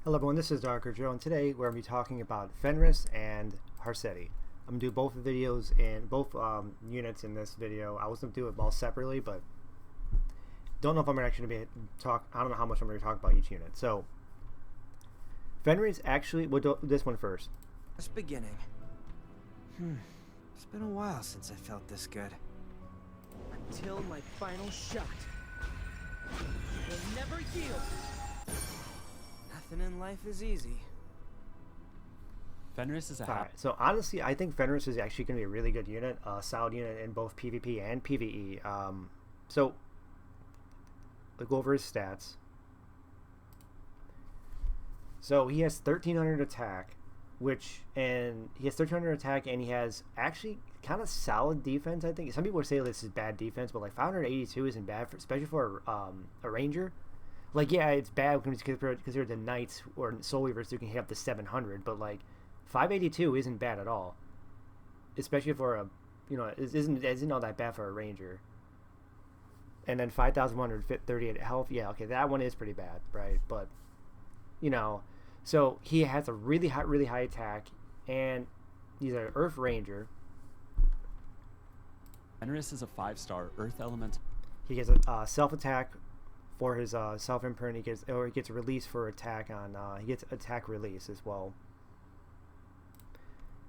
Hello everyone, this is Darker Joe, and today we're going to be talking about Fenris and Harsetti. I'm going to do both videos and both units in this video. I was going to do it all separately, but don't know if I'm actually going to be I don't know how much I'm going to talk about each unit. So, Fenris actually, we'll do this one first. Just beginning. It's been a while since I felt this good. Until my final shot. Will never yield. Nothing in life is easy. Fenris is a Alright, so honestly, I think Fenris is actually going to be a really good unit, a solid unit in both PvP and PvE. So, we'll go over his stats. So, he has 1300 attack, and he has 1300 attack, and he has actually kind of solid defense, I think. Some people would say this is bad defense, but like 582 isn't bad, especially for a ranger. Like, yeah, it's bad when it's compared to knights or soul weavers who can hit up to 700, but like 582 isn't bad at all, especially for a, it isn't all that bad for a ranger. And then 5,138 health, yeah, okay, that one is pretty bad, right? But so he has a really high attack, and he's an Earth Ranger. Fenris is a 5-star Earth Elemental. He gets a self attack for his self imprint. He gets a release for attack on. He gets attack release as well.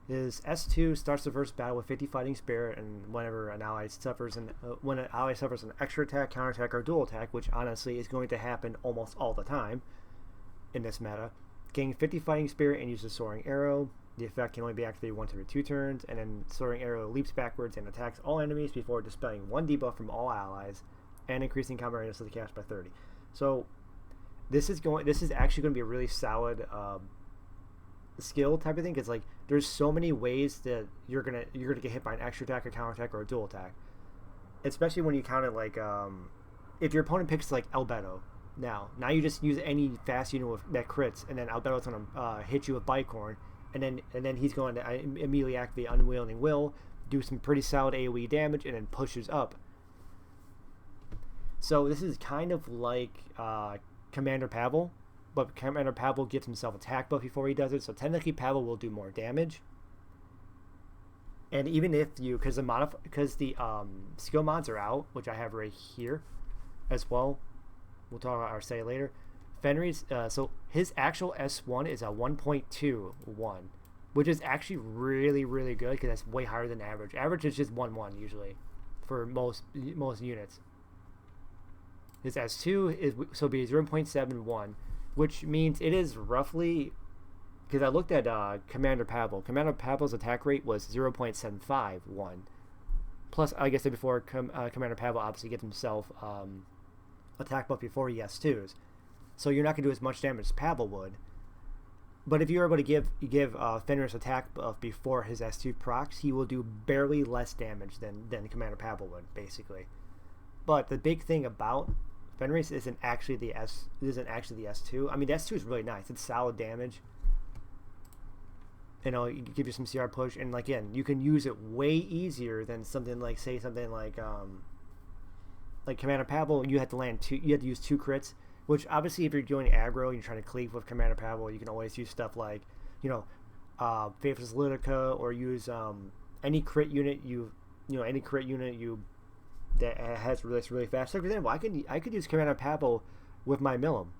His S2 starts the first battle with 50 fighting spirit, and whenever an ally suffers an extra attack, counter attack, or dual attack, which honestly is going to happen almost all the time in this meta, gain 50 fighting spirit and uses soaring arrow. The effect can only be activated once every 2 turns, and then soaring arrow leaps backwards and attacks all enemies before dispelling 1 debuff from all allies, and increasing combat radius of the cast by 30. So this is actually going to be a really solid skill type of thing, because like there's so many ways that you're gonna get hit by an extra attack, a counter attack, or a dual attack. Especially when you count it like if your opponent picks like Albedo, now you just use any fast unit that crits, and then Albedo's gonna hit you with Bicorn, and then he's going to immediately activate Unwielding Will, do some pretty solid AoE damage, and then pushes up. So this is kind of like Commander Pavel, but Commander Pavel gives himself attack buff before he does it, so technically Pavel will do more damage. And even if you, because the skill mods are out, which I have right here as well, we'll talk about Harsetti later. Fenris, so his actual S1 is a 1.21, which is actually really good, because that's way higher than average. Average is just 1.1 usually for most units. His S2 is be 0.71, which means it is roughly, because I looked at Commander Pavel. Commander Pavel's attack rate was 0.751. Plus, like I said before, Commander Pavel obviously gets himself attack buff before he S2s. So you're not going to do as much damage as Pavel would. But if you're able to give Fenris attack buff before his S2 procs, he will do barely less damage than Commander Pavel would, basically. But the big thing about Fenris isn't actually the S2. I mean, the S2 is really nice. It's solid damage. It give you some CR push, and like, again, you can use it way easier than something like Commander Pavel. You had to use 2 crits, which obviously if you're doing aggro and you're trying to cleave with Commander Pavel, you can always use stuff like Faithless Litica, or use any crit unit that has really fast. So for example, I could use Commander Pavel with my Millum.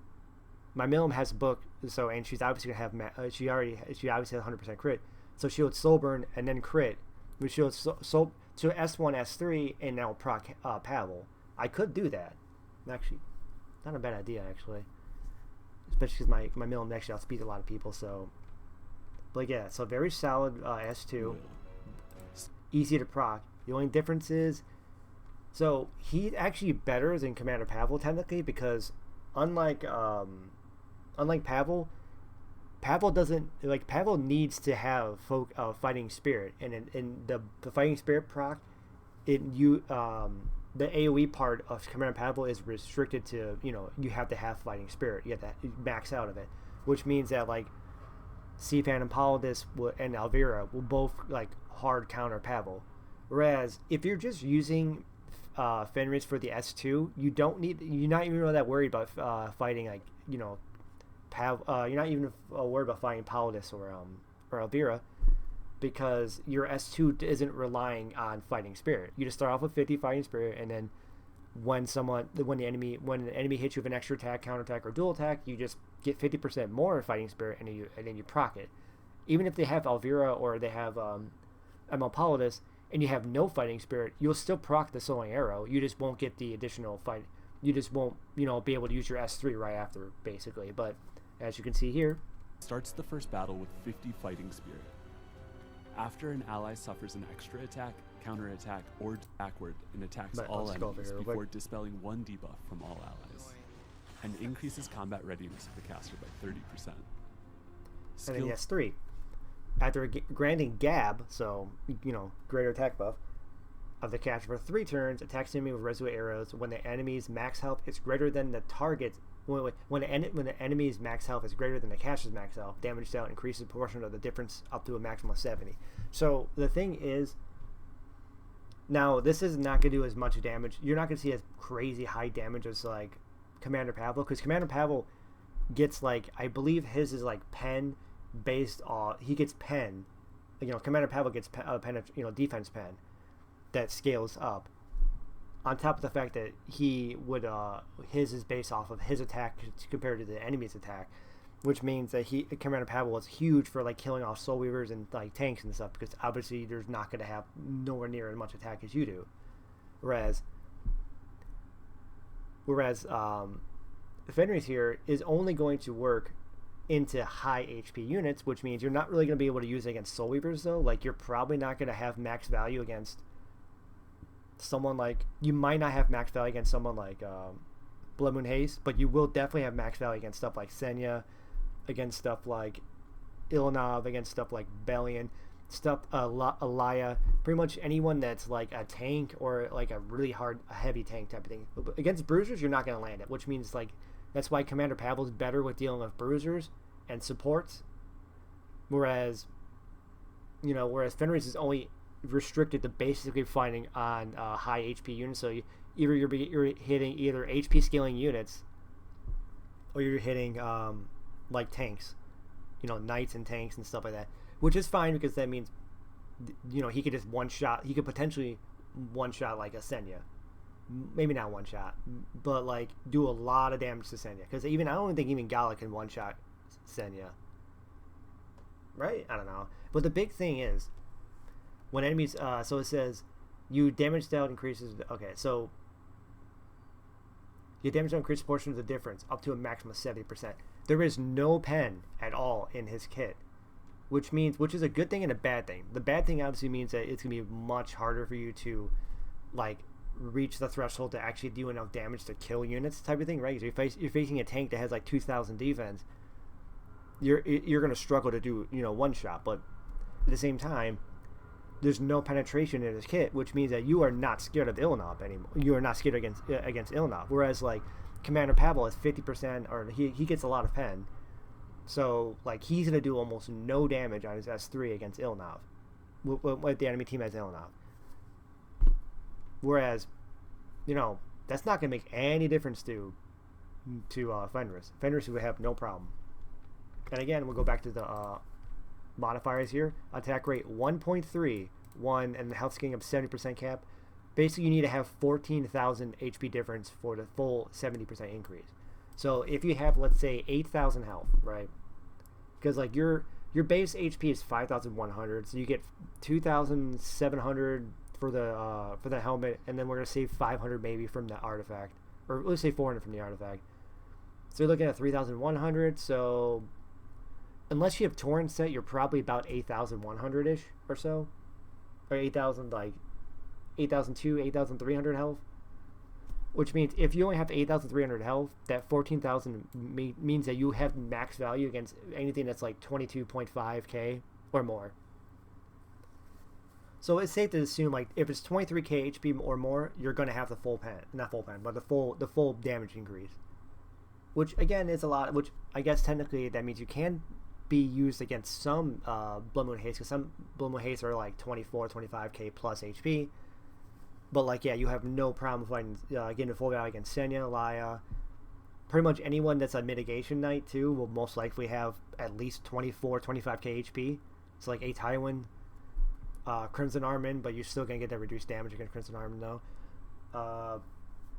My Millum has a book, and she's obviously gonna have she obviously has 100% crit. So she would soul burn and then crit, which she would so to S1 S3 and now proc Pavel. I could do that. Actually, not a bad idea actually, especially because my Millum actually outspeeds a lot of people. So, but yeah, so very solid S2, easy to proc. The only difference is, so he's actually better than Commander Pavel technically, because unlike Pavel needs to have fighting spirit, and in the fighting spirit proc, the AoE part of Commander Pavel is restricted to you have to have fighting spirit, you have to max out of it, which means that like Cfan and Polydus and Alvira will both like hard counter Pavel, whereas if you're just using Fenris for the S2, you're not even really that worried about fighting like you're not even worried about fighting Paladus or Elvira, because your S2 isn't relying on fighting spirit. You just start off with 50 fighting spirit, and then when an enemy hits you with an extra attack, counterattack, or dual attack, you just get 50% more fighting spirit, and then you proc it. Even if they have Elvira or they have ML Paladus, and you have no fighting spirit, you'll still proc the Soling Arrow. You just won't get the additional fight. You just won't, be able to use your S3 right after, basically. But as you can see here, starts the first battle with 50 fighting spirit. After an ally suffers an extra attack, counterattack, or backward, and attacks all enemies before dispelling one debuff from all allies, and increases combat readiness of the caster by 30%. And then S3. After granting Gab, so, greater attack buff, of the caster for 3 turns, attacks enemy with resolute arrows when the enemy's max health is greater than the target's. When the enemy's max health is greater than the caster's max health, damage dealt increases proportion of the difference up to a maximum of 70. So the thing is, now this is not going to do as much damage. You're not going to see as crazy high damage as like Commander Pavel, because Commander Pavel gets I believe his is pen based on, he gets pen. Commander Pavel gets pen, defense pen that scales up. On top of the fact that he would, his is based off of his attack compared to the enemy's attack, which means that Commander Pavel is huge for killing off Soul Weavers and tanks and stuff, because obviously there's not going to have nowhere near as much attack as you do. Whereas Fenris here is only going to work into high HP units, which means you're not really going to be able to use it against Soul Weavers though. You're probably not going to have max value against someone you might not have max value against someone like Blood Moon Haze, but you will definitely have max value against stuff like Senya, against stuff like Ilnov, against stuff like Bellion, stuff Alaya, pretty much anyone that's a tank or a really a heavy tank type of thing. Against bruisers, you're not going to land it, which means that's why Commander Pavel is better with dealing with bruisers and supports, whereas Fenris is only restricted to basically fighting on high HP units. So you're hitting either HP scaling units, or you're hitting tanks, knights and tanks and stuff like that, which is fine, because that means he could just he could potentially one shot a Senya, maybe not one shot, but do a lot of damage to Senya, because I don't think even Gala can one shot Senya, right? I don't know, but the big thing is, when enemies, so it says, you damage dealt increases, okay, so your damage dealt increases portion of the difference up to a maximum of 70%. There is no pen at all in his kit, which is a good thing and a bad thing. The bad thing obviously means that it's going to be much harder for you to, reach the threshold to actually do enough damage to kill units type of thing, right? Because you're facing a tank that has 2,000 defense, you're going to struggle to do, one shot, but at the same time, there's no penetration in his kit, which means that you are not scared of Ilnov anymore. You are not scared against Ilnov. Whereas Commander Pavel is 50%, or he gets a lot of pen, so he's gonna do almost no damage on his S3 against Ilnov, with the enemy team has Ilnov. Whereas, that's not gonna make any difference to Fenris. Fenris would have no problem. And again, we'll go back to the modifiers here. Attack rate 1.3, 1, and the health scaling of 70% cap. Basically, you need to have 14,000 HP difference for the full 70% increase. So if you have, let's say, 8,000 health, right? Because your base HP is 5,100, so you get 2,700 for the helmet, and then we're gonna save 500 maybe from the artifact, or let's say 400 from the artifact. So you're looking at 3,100. So unless you have Torrent set, you're probably about 8,100-ish or so. Or 8,000, 8,200, 8,300 health. Which means if you only have 8,300 health, that 14,000 means that you have max value against anything that's 22.5k or more. So it's safe to assume if it's 23k HP or more, you're going to have the full pen. Not full pen, but the full damage increase. Which again is a lot, which I guess technically that means you can be used against some Blood Moon Haste, because some Blood Moon Haste are 24, 25k plus HP. But yeah, you have no problem fighting getting a full value against Senya, Laya, pretty much anyone that's a mitigation knight too will most likely have at least 24, 25k HP. So like a Tywin, Crimson Armin, but you're still gonna get that reduced damage against Crimson Armin though.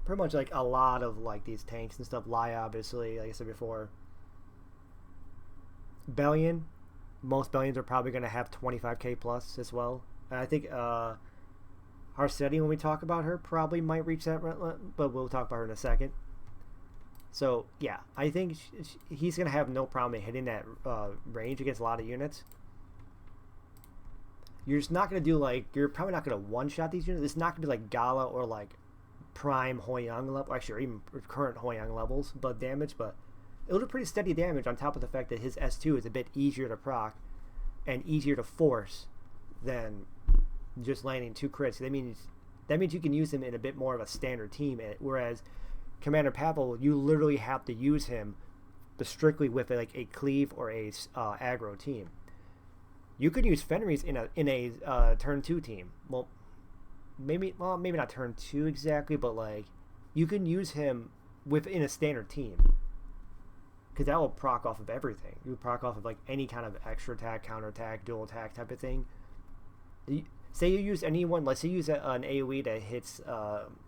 Pretty much like a lot of like these tanks and stuff. Laia, obviously, like I said before. Bellion, most Bellions are probably gonna have 25k plus as well. And I think Harsetti, when we talk about her, probably might reach that, but we'll talk about her in a second. So yeah, I think he's gonna have no problem in hitting that range against a lot of units. You're just not gonna do like, you're probably not gonna one-shot these units. It's not gonna be like Gala or like prime Hoyang level, actually, or even current Hoyang levels, but damage. But it'll do pretty steady damage on top of the fact that his S2 is a bit easier to proc and easier to force than just landing 2 crits. That means you can use him in a bit more of a standard team, whereas Commander Pavel, you literally have to use him strictly with like a cleave or a aggro team. You could use Fenris in a turn 2 team. Well, maybe not turn 2 exactly, but like you can use him within a standard team, because that will proc off of everything. You proc off of like any kind of extra attack, counter attack, dual attack type of thing. Say you use anyone, let's say you use an AoE that hits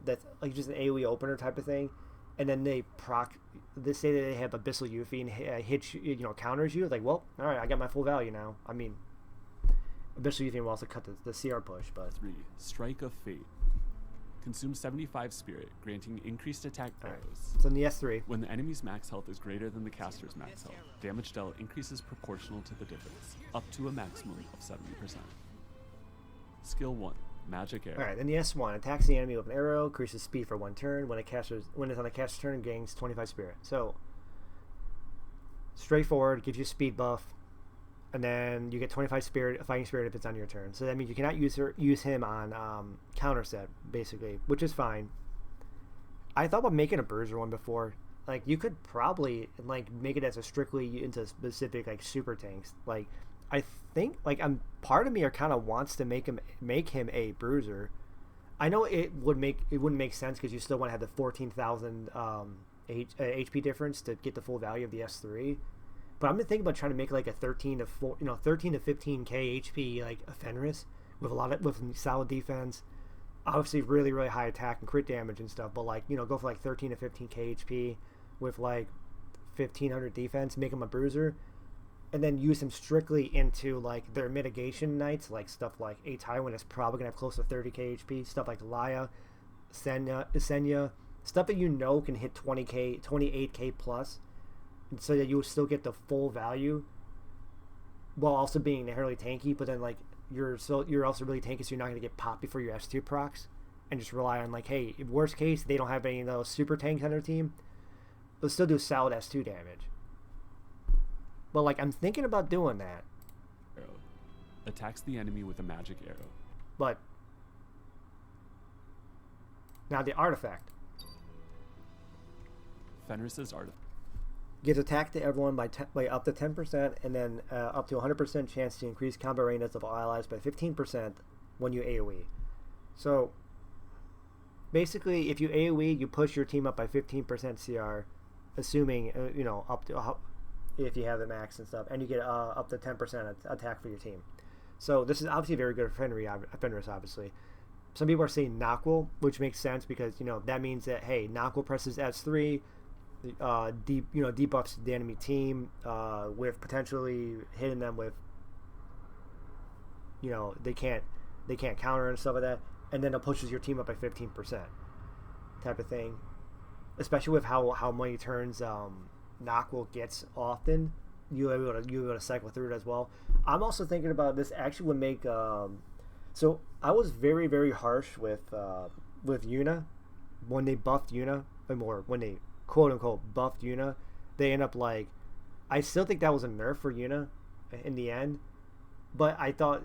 that's like just an AoE opener type of thing, and then they proc. They say that they have Abyssal Yuffie and hits you, counters you. Like, well, all right, I got my full value now. I mean, Abyssal Yuffie will also cut the CR push, but 3. Strike of Fate. Consume 75 spirit, granting increased attack arrows. Right. So in the S3, when the enemy's max health is greater than the caster's max health, damage dealt increases proportional to the difference, up to a maximum of 70%. Skill 1, Magic Arrow. Alright, then the S1 attacks the enemy with an arrow, increases speed for 1 turn. When it's on the caster's turn, gains 25 spirit. So straightforward, gives you speed buff, and then you get 25 fighting spirit if it's on your turn. So that means you cannot use him on counter set, basically, which is fine. I thought about making a Bruiser one before. Like, you could probably like make it as a strictly into specific like super tanks. Like, I think like part of me kind of wants to make him a Bruiser. I know it wouldn't make sense because you still want to have the 14,000 HP difference to get the full value of the S3. But I'm thinking about trying to make like a 13 to 15k HP like a Fenris with solid defense, obviously really really high attack and crit damage and stuff. But like go for like 13 to 15k HP with like 1500 defense, make him a Bruiser, and then use him strictly into like their mitigation knights, like stuff like a Tywin is probably gonna have close to 30k HP, stuff like Laia, Senya, stuff that can hit 20k, 28k plus. So that you will still get the full value while also being inherently tanky, but then like you're also really tanky, so you're not going to get popped before your S2 procs, and just rely on like, hey, in worst case they don't have any of those super tanks on their team, they'll still do solid S2 damage. But like I'm thinking about doing that. Arrow. Attacks the enemy with a magic arrow. But now the artifact. Fenris's artifact. Gives attack to everyone by up to 10%, and then up to 100% chance to increase combat ranges of all allies by 15% when you AoE. So basically, if you AoE, you push your team up by 15% CR, assuming up to if you have the max and stuff, and you get up to 10% attack for your team. So this is obviously very good for Fenris, obviously. Some people are saying Knockwill, which makes sense because that means that hey, Knockwill presses S3. Debuffs the enemy team with potentially hitting them with they can't counter and stuff like that, and then it pushes your team up by 15% type of thing, especially with how many turns Knockwill gets often. You're able to cycle through it as well. I'm also thinking about this actually would make so I was very very harsh with Yuna when they buffed Yuna, or when they quote unquote buffed Yuna. They end up like, I still think that was a nerf for Yuna in the end, but I thought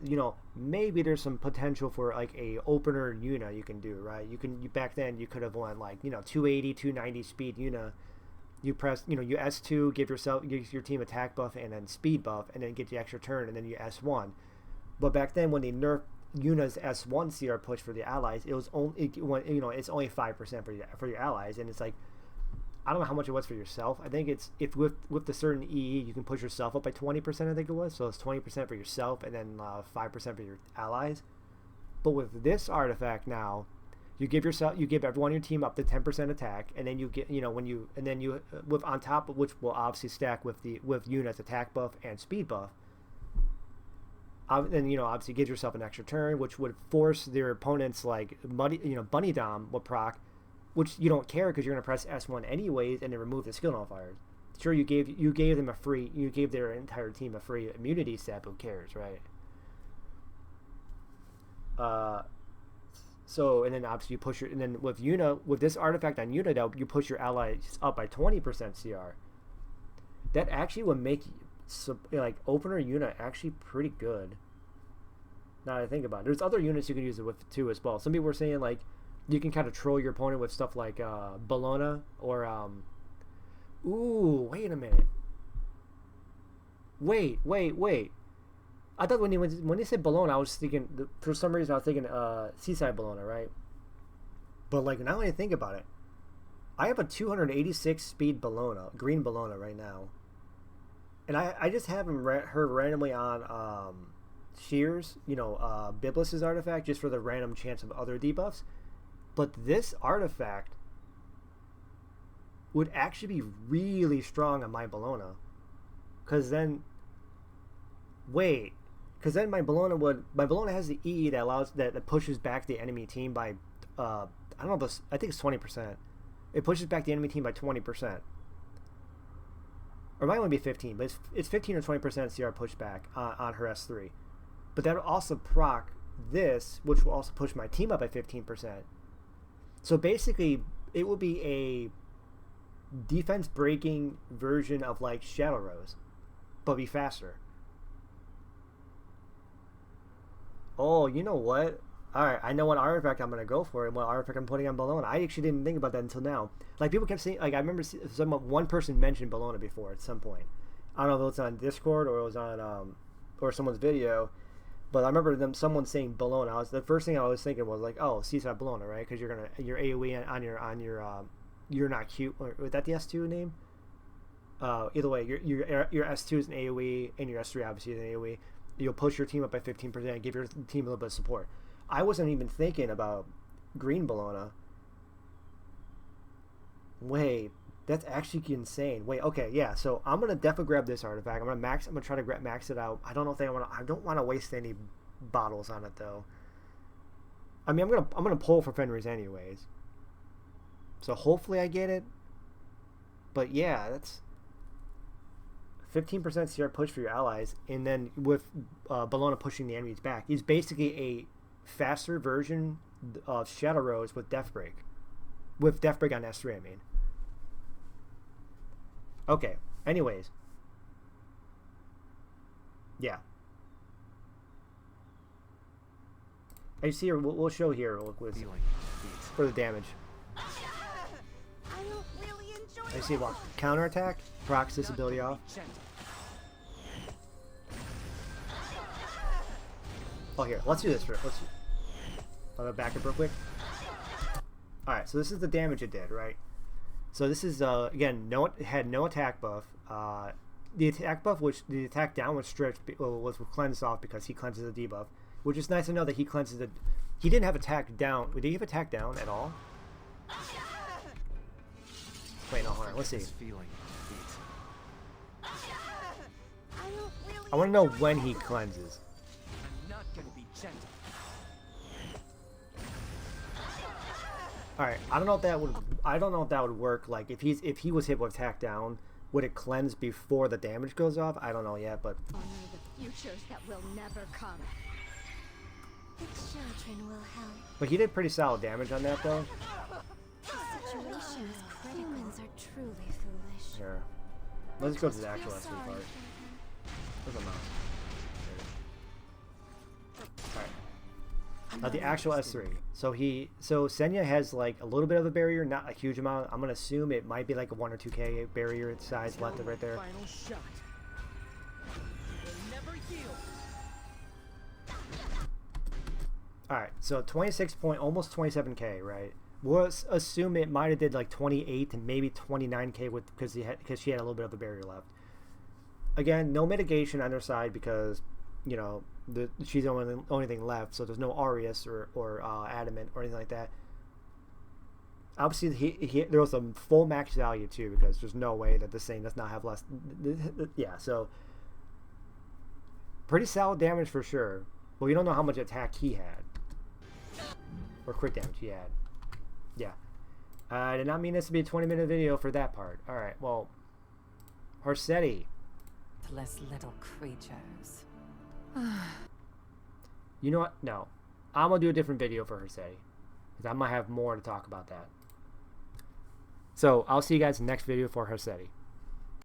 maybe there's some potential for like a opener Yuna you can do, right? Back then you could have won like 280 290 speed Yuna. You press you S2, give your team attack buff and then speed buff, and then get the extra turn, and then you S1. But back then when they nerfed Yuna's S1 CR push for the allies, it was only it's only 5% for your allies, and it's like, I don't know how much it was for yourself. I think it's if with the certain EE you can push yourself up by 20%. I think it was, so it's 20% for yourself and then 5% for your allies. But with this artifact now, you give everyone on your team up to 10% attack, and then you get with on top of which will obviously stack with Yuna's attack buff and speed buff. Then obviously give yourself an extra turn, which would force their opponents like Bunny Dom will proc, which you don't care because you're gonna press S1 anyways, and then remove the skill nullifiers. Sure, you gave their entire team a free immunity set, but who cares, right? So, and then obviously you push and then with this artifact on Yuna, though, you push your allies up by 20% CR. That actually would make opener Yuna actually pretty good. Now that I think about it, there's other units you can use it with too as well. Some people were saying like you can kind of troll your opponent with stuff like Bologna or ooh, wait a minute. Wait. I thought when they said Bologna, I was thinking, for some reason I was thinking Seaside Bologna, right? But like now when I think about it, I have a 286 speed Bologna, green Bologna right now. And I just have her randomly on Shears, Biblis's artifact, just for the random chance of other debuffs. But this artifact would actually be really strong on my Bologna. Because then my Bologna has the E that pushes back the enemy team by I don't know, I think it's 20%. It pushes back the enemy team by 20%. Or it might only be 15, but it's 15 or 20% CR pushback on her S3. But that will also proc this, which will also push my team up by 15%. So basically, it will be a defense breaking version of like Shadow Rose, but be faster. Oh, you know what? Alright, I know what artifact I'm going to go for and what artifact I'm putting on Bologna. I actually didn't think about that until now. Like, people kept saying, like, I remember one person mentioned Bologna before at some point. I don't know if it was on Discord or it was on, or someone's video, but I remember someone saying Bologna. The first thing I was thinking was like, oh, Seaside Bologna, right? Because your AoE on your You're Not Cute, or was that the S2 name? Either way, your S2 is an AoE, and your S3 obviously is an AoE. You'll push your team up by 15% and give your team a little bit of support. I wasn't even thinking about green Bologna. Wait, that's actually insane. Wait, okay, yeah. So I'm gonna definitely grab this artifact. I'm gonna try to max it out. I don't know if I don't want to waste any bottles on it though. I mean, I'm gonna pull for Fenris anyways. So hopefully I get it. But yeah, that's 15% CR push for your allies, and then with Bologna pushing the enemies back, is basically a faster version of Shadow Rose with Death Break. With Death Break on S3, I mean. Okay, anyways. Yeah. I see here, we'll show here for the damage. I see what? Counterattack, procs this ability off. Oh, here, let's do this first. I'll back up real quick. Alright, so this is the damage it did, right? So this is, again, it had no attack buff. The attack buff, the attack down was stripped, was cleansed off because he cleanses the debuff. Which is nice to know that he cleanses the... He didn't have attack down. Did he have attack down at all? Wait, no, hold on. Let's see. I want to know when he cleanses. Alright, I don't know if that would work. Like if he was hit with attack down, would it cleanse before the damage goes off? I don't know yet, but honor the futures that will never come. The children will help. But he did pretty solid damage on that though. Situations criticals are truly foolish. Here. Let's go to the actual S3 part. Where's the mouse? Alright. Now the actual S3. So Senya has like a little bit of a barrier, not a huge amount. I'm gonna assume it might be like a 1 or 2k barrier size left right there. Alright, so 26 point, almost 27k, right? we'll assume it might have did like 28 and maybe 29k with because she had a little bit of a barrier left. Again, no mitigation on her side because, you know, she's the only thing left, so there's no Aureus or Adamant or anything like that. Obviously, there was some full max value too, because there's no way that this thing does not have less. Yeah, so pretty solid damage for sure. Well, we don't know how much attack he had or crit damage he had. Yeah, I did not mean this to be a 20-minute video for that part. All right, well, Harsetti. Less little creatures. You know what? No, I'm gonna do a different video for Harsetti because I might have more to talk about that. So I'll see you guys in the next video for Harsetti.